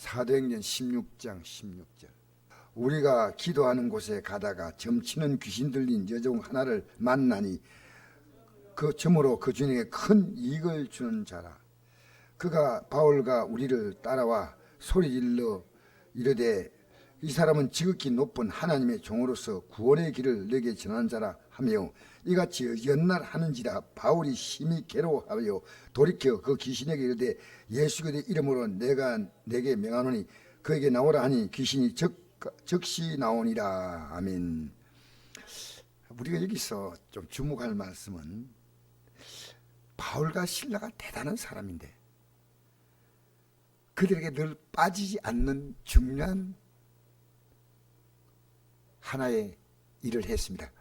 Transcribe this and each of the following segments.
사도행전 16장 16절. 우리가 기도하는 곳에 가다가 점치는 귀신 들린 여종 하나를 만나니 그 점으로 그 주인에게 큰 이익을 주는 자라. 그가 바울과 우리를 따라와 소리질러 이르되 이 사람은 지극히 높은 하나님의 종으로서 구원의 길을 너에게 전하는 자라 하며 이같이 연날하는지라. 바울이 심히 괴로워하여 돌이켜 그 귀신에게 이르되 예수 그리스도의 이름으로 내가 내게 명하노니 그에게 나오라 하니 귀신이 즉시 나오니라. 아멘. 우리가 여기서 좀 주목할 말씀은 바울과 실라가 대단한 사람인데 그들에게 늘 빠지지 않는 중요한 하나의 일을 했습니다.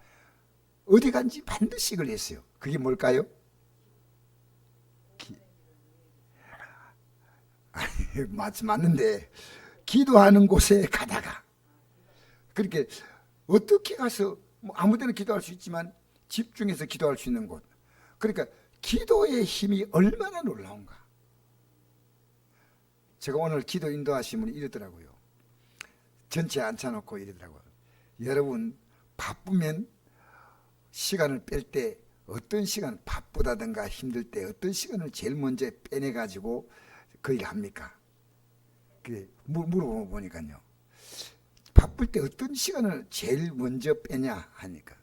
어디 간지 반드시 이걸 했어요. 그게 뭘까요? 맞는데 기도하는 곳에 가다가 그렇게 어떻게 가서 아무 데나 기도할 수 있지만 집중해서 기도할 수 있는 곳. 그러니까 기도의 힘이 얼마나 놀라운가. 제가 오늘 기도 인도하신 분이 이러더라고요. 전체 앉혀놓고 이러더라고요. 여러분 바쁘면 시간을 뺄 때 어떤 시간, 바쁘다든가 힘들 때 어떤 시간을 제일 먼저 빼내가지고 그 일을 합니까? 물어보니까요. 바쁠 때 어떤 시간을 제일 먼저 빼냐 하니까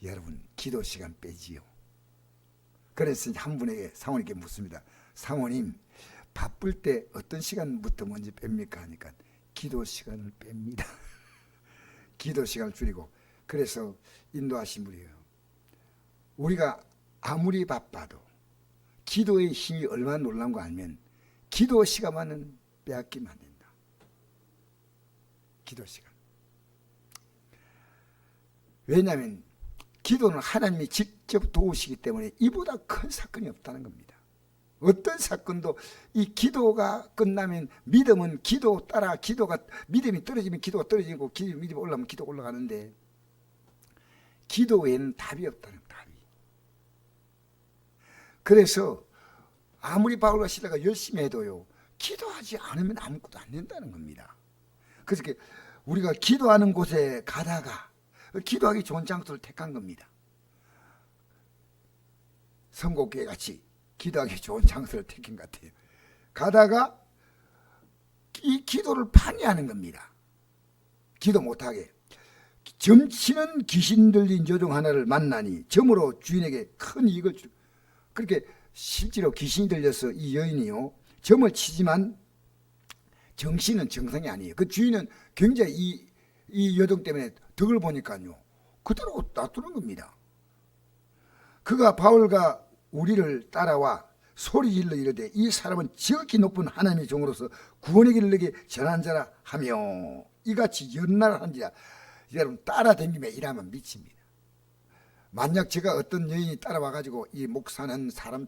여러분 기도 시간 빼지요. 그래서 한 분에게 사모님께 묻습니다. 사모님 바쁠 때 어떤 시간부터 먼저 뺍니까 하니까 기도 시간을 뺍니다. 기도 시간을 줄이고. 그래서 인도하신 분이에요. 우리가 아무리 바빠도 기도의 힘이 얼마나 놀라운 거 알면 기도 시간만은 빼앗기면 안 된다. 기도 시간. 왜냐하면 기도는 하나님이 직접 도우시기 때문에 이보다 큰 사건이 없다는 겁니다. 어떤 사건도 이 기도가 끝나면 믿음은 기도 따라 기도가 믿음이 떨어지면 기도가 떨어지고 믿음이 올라가면 기도가 올라가는데 기도 외에는 답이 없다는 답이. 그래서 아무리 바울과 실라가 열심히 해도요 기도하지 않으면 아무것도 안 된다는 겁니다. 그래서 우리가 기도하는 곳에 가다가 기도하기 좋은 장소를 택한 겁니다. 선곡교회 같이 기도하기 좋은 장소를 택한 것 같아요. 가다가 이 기도를 방해하는 겁니다. 기도 못하게. 점치는 귀신 들린 여종 하나를 만나니 점으로 주인에게 큰 이익을 주. 그렇게 실제로 귀신이 들려서 이 여인이요 점을 치지만 정신은 정상이 아니에요. 그 주인은 굉장히 이 여종 때문에 덕을 보니까요 그대로 놔두는 겁니다. 그가 바울과 우리를 따라와 소리질러 이르되 이 사람은 지극히 높은 하나님의 종으로서 구원의 길을 너에게 전한 자라 하며 이같이 연날한지라. 여러분 따라다니며 일하면 미칩니다. 만약 제가 어떤 여인이 따라와가지고 이 목사는 사람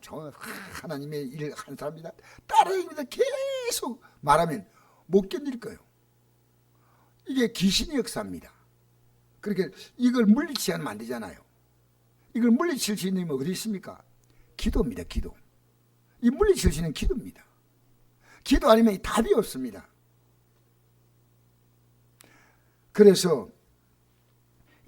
하나님의 일을 한 사람이다 따라다니면서 계속 말하면 못 견딜 거예요. 이게 귀신의 역사입니다. 그렇게 이걸 물리치지 않으면 안 되잖아요. 이걸 물리칠 수 있는 힘은 어디 있습니까? 기도입니다. 기도. 이 물리칠 수 있는 기도입니다. 기도 아니면 이 답이 없습니다. 그래서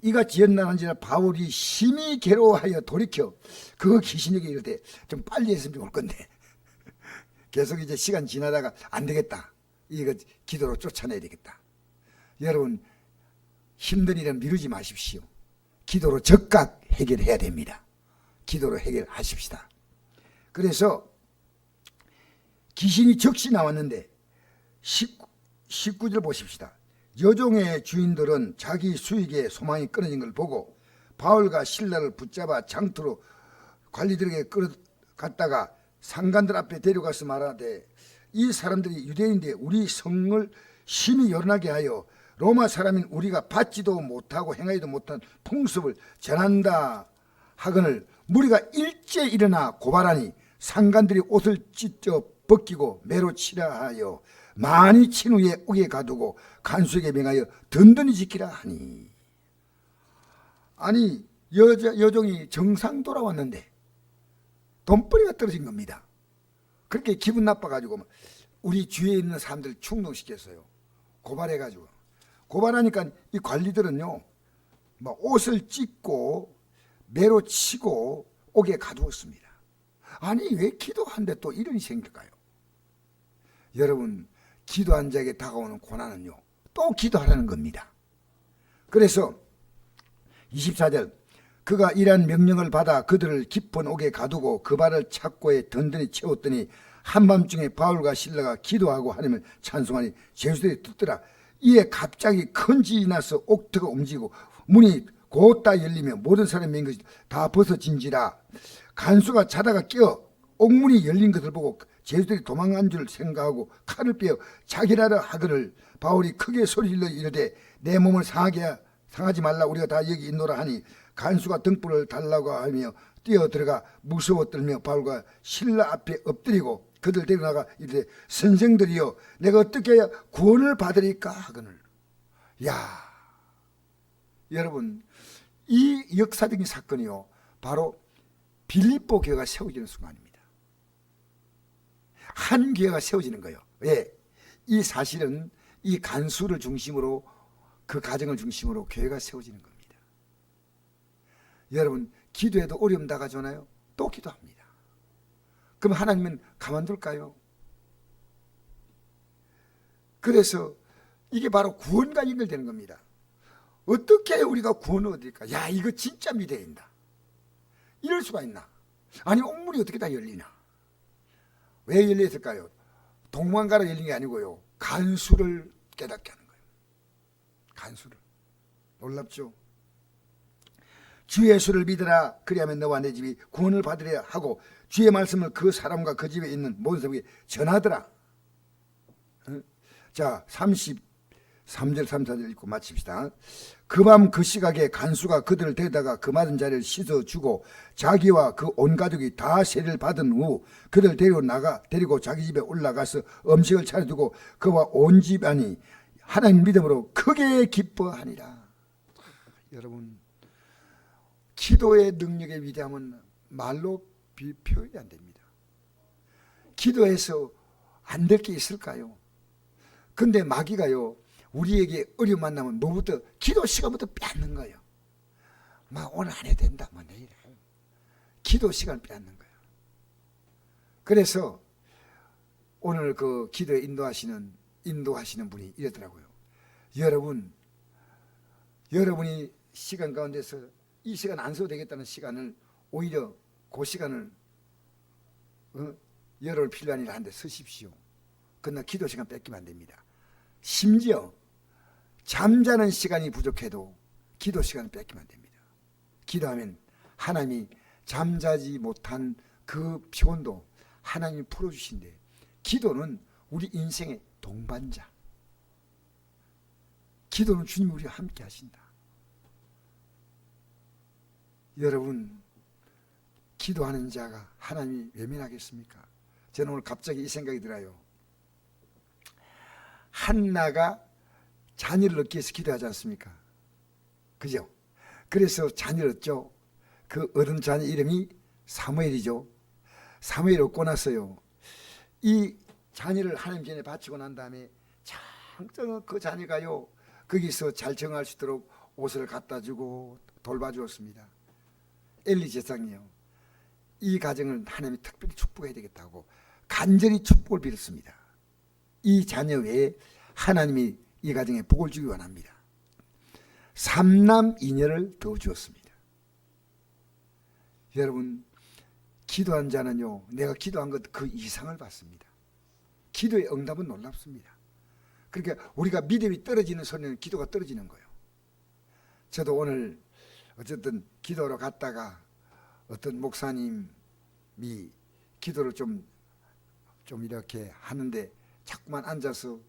이같이 연날한지라 바울이 심히 괴로워하여 돌이켜 그 귀신에게 이르되 좀 빨리 했으면 좋을 건데 계속 이제 시간 지나다가 안 되겠다. 이거 기도로 쫓아내야 되겠다. 여러분 힘든 일은 미루지 마십시오. 기도로 즉각 해결해야 됩니다. 기도로 해결하십시다. 그래서 귀신이 즉시 나왔는데 19절 보십시다. 여종의 주인들은 자기 수익에 소망이 끊어진 걸 보고 바울과 실라를 붙잡아 장터로 관리들에게 끌어갔다가 상관들 앞에 데려가서 말하되 이 사람들이 유대인인데 우리 성을 심히 요란하게 하여 로마 사람인 우리가 받지도 못하고 행하지도 못한 풍습을 전한다 하거늘 무리가 일제 일어나 고발하니 상관들이 옷을 찢어 벗기고 매로 치라 하여 많이 친 후에 옥에 가두고 간수에게 명하여 든든히 지키라 하니. 아니 여종이 정상 돌아왔는데 돈벌이가 떨어진 겁니다. 그렇게 기분 나빠가지고 우리 주위에 있는 사람들 충동시켰어요. 고발해가지고. 고발하니까 이 관리들은요, 막 옷을 찢고 매로 치고 옥에 가두었습니다. 아니 왜 기도하는데 또 이런 일이 생길까요? 여러분, 기도한 자에게 다가오는 고난은요, 또 기도하라는 겁니다. 그래서 24절, 그가 이러한 명령을 받아 그들을 깊은 옥에 가두고 그 발을 착고에 든든히 채웠더니 한밤중에 바울과 실라가 기도하고 하나님을 찬송하니 제수들이 듣더라. 이에 갑자기 큰 지진이 나서 옥터가 움직이고 문이 곧다 열리며 모든 사람이 있는 것이 다 벗어진지라. 간수가 자다가 깨어 옥문이 열린 것을 보고 제수들이 도망간 줄 생각하고 칼을 빼어 자기라라 하거늘 바울이 크게 소리질러 이르되 내 몸을 상하지 말라 우리가 다 여기 있노라 하니 간수가 등불을 달라고 하며 뛰어 들어가 무서워 떨며 바울과 실라 앞에 엎드리고 그들 데려나가 이르되 선생들이여 내가 어떻게 해야 구원을 받으리까 하거늘. 야, 여러분, 이 역사적인 사건이요, 바로 빌립보 교회가 세워지는 순간입니다. 한 교회가 세워지는 거예요. 왜? 이 사실은 이 간수를 중심으로, 그 가정을 중심으로 교회가 세워지는 겁니다. 여러분, 기도해도 어려움 다가잖아요. 또 기도합니다. 그럼 하나님은 가만둘까요? 그래서 이게 바로 구원과 연결되는 겁니다. 어떻게 우리가 구원을 얻을까? 야, 이거 진짜 믿어야 이럴 수가 있나? 아니, 옥문이 어떻게 다 열리나? 왜 열렸을까요? 동방가로 열린 게 아니고요, 간수를 깨닫게 하는 거예요. 간수를. 놀랍죠? 주 예수를 믿으라. 그리하면 너와 내 집이 구원을 받으려 하고 주의 말씀을 그 사람과 그 집에 있는 모든 사람에게 전하더라. 자, 33절 34절 읽고 마칩시다. 그 밤 그 시각에 간수가 그들을 데려다가 그 맞은 자리를 씻어주고 자기와 그 온 가족이 다 세례를 받은 후 그들 데리고 자기 집에 올라가서 음식을 차려두고 그와 온 집안이 하나님 믿음으로 크게 기뻐하니라. 여러분, 기도의 능력의 위대함은 말로 표현이 안 됩니다. 기도해서 안 될 게 있을까요? 근데 마귀가요, 우리에게 어려움 만나면 뭐부터? 기도 시간부터 빼앗는 거예요. 막 오늘 안 해도 된다, 뭐 내일 해. 기도 시간을 빼앗는 거예요. 그래서 오늘 그 기도에 인도하시는 분이 이러더라고요. 여러분이 시간 가운데서 이 시간 안 써도 되겠다는 시간을 오히려 그 시간을 여러분 필요한 일을 하는데 쓰십시오. 그러나 기도 시간 뺏기면 안 됩니다. 심지어 잠자는 시간이 부족해도 기도 시간을 뺏기면 안 됩니다. 기도하면 하나님이 잠자지 못한 그 피곤도 하나님이 풀어주신대. 기도는 우리 인생의 동반자. 기도는 주님이 우리와 함께 하신다. 여러분, 기도하는 자가 하나님이 외면하겠습니까? 저는 오늘 갑자기 이 생각이 들어요. 한나가 자녀를 얻기 위해서 기도하지 않습니까? 그죠? 그래서 자녀를 얻죠. 그 얻은 자녀 이름이 사무엘이죠. 사무엘 얻고 나서요, 이 자녀를 하나님 전에 바치고 난 다음에 창정 그 자녀가요, 거기서 잘 정할 수 있도록 옷을 갖다 주고 돌봐주었습니다. 엘리 제사장이요, 이 가정을 하나님이 특별히 축복해야 되겠다고 간절히 축복을 빌었습니다. 이 자녀 외에 하나님이 이 가정에 복을 주기 원합니다. 3남 2녀를 더 주었습니다. 여러분, 기도한 자는요, 내가 기도한 것 그 이상을 받습니다. 기도의 응답은 놀랍습니다. 그러니까 우리가 믿음이 떨어지는 소리는 기도가 떨어지는 거예요. 저도 오늘 어쨌든 기도로 갔다가 어떤 목사님이 기도를 좀 이렇게 하는데 자꾸만 앉아서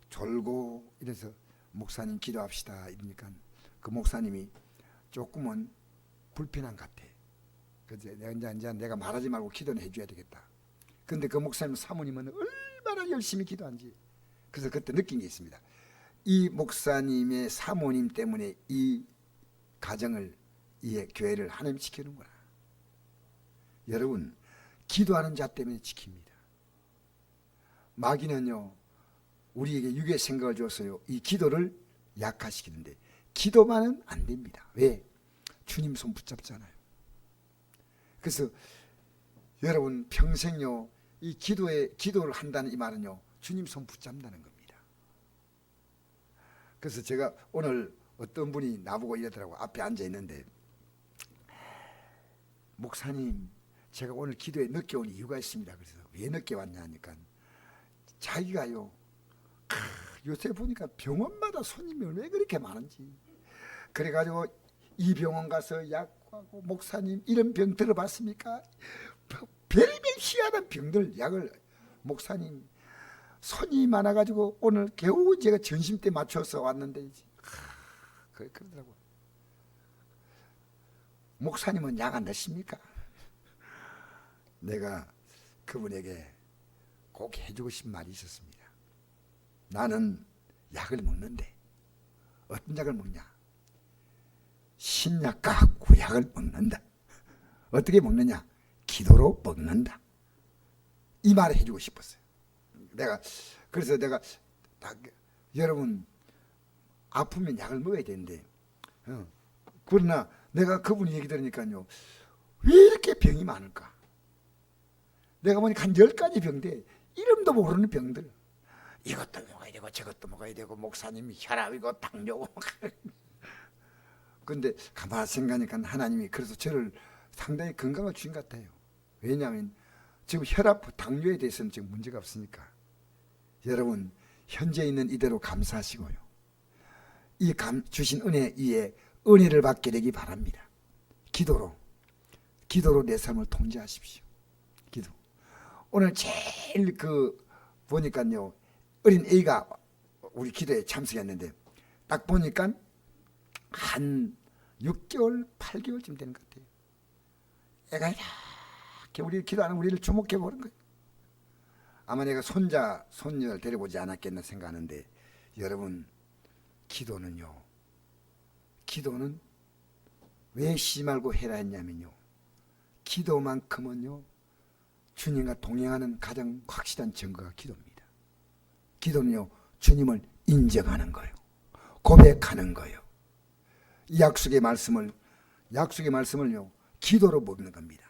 졸고 이래서 목사님 기도합시다 이러니까 그 목사님이 조금은 불편한 것 같아. 그래서 내가 말하지 말고 기도는 해줘야 되겠다. 근데 그 목사님 사모님은 얼마나 열심히 기도한지. 그래서 그때 느낀 게 있습니다. 이 목사님의 사모님 때문에 이 가정을, 이 교회를 하나님이 지키는구나. 여러분, 기도하는 자 때문에 지킵니다. 마귀는요 우리에게 유괴 생각을 줬어요. 이 기도를 약화시키는데 기도만은 안 됩니다. 왜? 주님 손 붙잡잖아요. 그래서 여러분 평생요 이 기도를 한다는 이 말은요 주님 손 붙잡는다는 겁니다. 그래서 제가 오늘 어떤 분이 나보고 이러더라고. 앞에 앉아 있는데, 목사님 제가 오늘 기도에 늦게 온 이유가 있습니다. 그래서 왜 늦게 왔냐 하니까 자기가요 요새 보니까 병원마다 손님이 왜 그렇게 많은지, 그래가지고 이 병원 가서 약하고 목사님 이런 병 들어봤습니까? 별별 희한한 병들 약을, 목사님 손이 많아가지고 오늘 겨우 제가 점심때 맞춰서 왔는데 그러더라고. 목사님은 약 안 드십니까? 내가 그분에게 꼭 해주고 싶은 말이 있었습니다. 나는 약을 먹는데 어떤 약을 먹냐? 신약과 구약을 먹는다. 어떻게 먹느냐? 기도로 먹는다. 이 말을 해주고 싶었어요. 그래서 내가 여러분 아프면 약을 먹어야 되는데, 그러나 내가 그분 얘기 들으니까요 왜 이렇게 병이 많을까? 내가 보니까 한 10가지 병대, 이름도 모르는 병들, 이것도 먹어야 되고 저것도 먹어야 되고 목사님이 혈압이고 당뇨고 근데 가만히 생각하니까 하나님이 그래서 저를 상당히 건강을 주신 것 같아요. 왜냐하면 지금 혈압, 당뇨에 대해서는 지금 문제가 없으니까. 여러분 현재 있는 이대로 감사하시고요, 이 주신 은혜 위에 은혜를 받게 되기 바랍니다. 기도로 내 삶을 통제하십시오. 기도. 오늘 제일 보니까요 어린 A가 우리 기도에 참석했는데 딱 보니까 한 6개월, 8개월쯤 되는 것 같아요. 애가 이렇게 우리 기도하는 우리를 주목해 보는 거예요. 아마 내가 손녀를 데려보지 않았겠나 생각하는데, 여러분 기도는 왜 쉬지 말고 해라 했냐면요, 기도만큼은요 주님과 동행하는 가장 확실한 증거가 기도입니다. 기도는요 주님을 인정하는 거예요. 고백하는 거예요. 이 약속의 말씀을요 기도로 먹는 겁니다.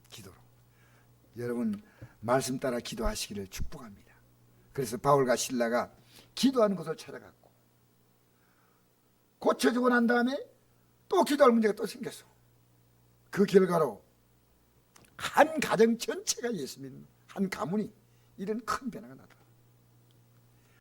기도로. 여러분 말씀 따라 기도하시기를 축복합니다. 그래서 바울과 실라가 기도하는 것을 찾아갔고, 고쳐주고 난 다음에 또 기도할 문제가 또 생겼어. 그 결과로 한 가정 전체가 예수 믿는 한 가문이 이런 큰 변화가 나타났어요.